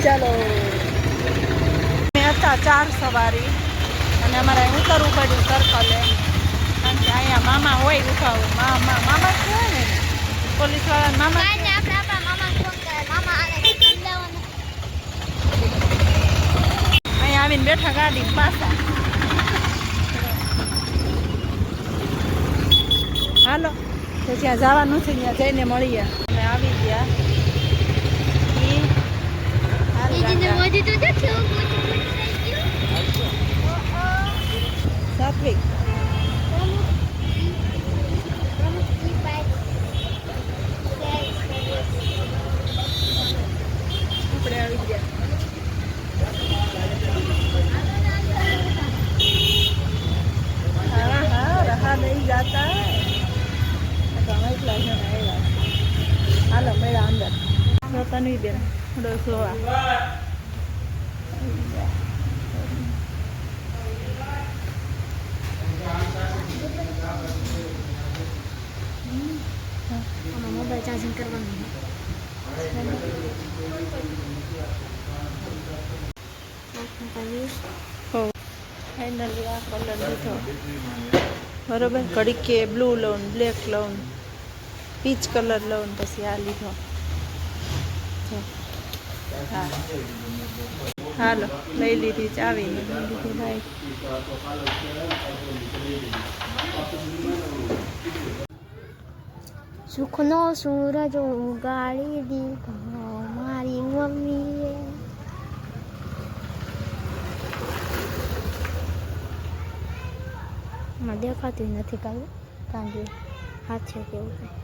ચાલો મેં હતા 4 સવારી અને અમારે ઉતરવું પડ્યું સર્કલે કારણ કે અહીંયા મામા હોય ઉભા હોય મામા જ હોય ને પોલીસ વાળા મામા અહીંયા આવીને બેઠા ગાડી પાછા હાલો તો જ્યાં જવાનું છે ત્યાં જઈને મળીએ અમે આવી ગયા સાત્વિક આપણે આવી ગયા हाँ हाँ रहा नहीं जाता है तो हमें क्लास में आएगा हालो मेरा अंदर तो नहीं दे थोड़ा सोआ मोबाइल चार्जिंग करवानी है फाइनली आ कलर લીધો બરોબર ઘડી કે બ્લુ લઉં બ્લેક લઉં પીચ કલર લઉં પછી આ લીધો હા હાલો લઈ લીધી ચાવી લીધી ભાઈ સુખનો સૂરજ ઉગાડી દીધો મારી મમ્મીએ માં દેખાતું નથી કાંઈ કાંઈ હાથ છે કેવું કંઈ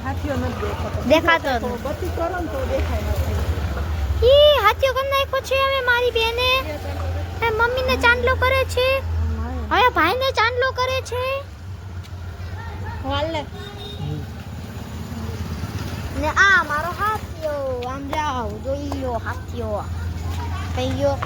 હાથીઓ નથી દેખાતો બધી કરો ને તો દેખાય નથી ઈ હાથીઓ કરી નાખ્યો છે હવે મારી બેને એ મમ્મીને ચાંદલો કરે છે હવે ભાઈને ચાંદલો કરે છે વાલે ને આ મારો હાથીઓ આમ જાઓ જોઈ લો હાથીઓ થઈ ગયો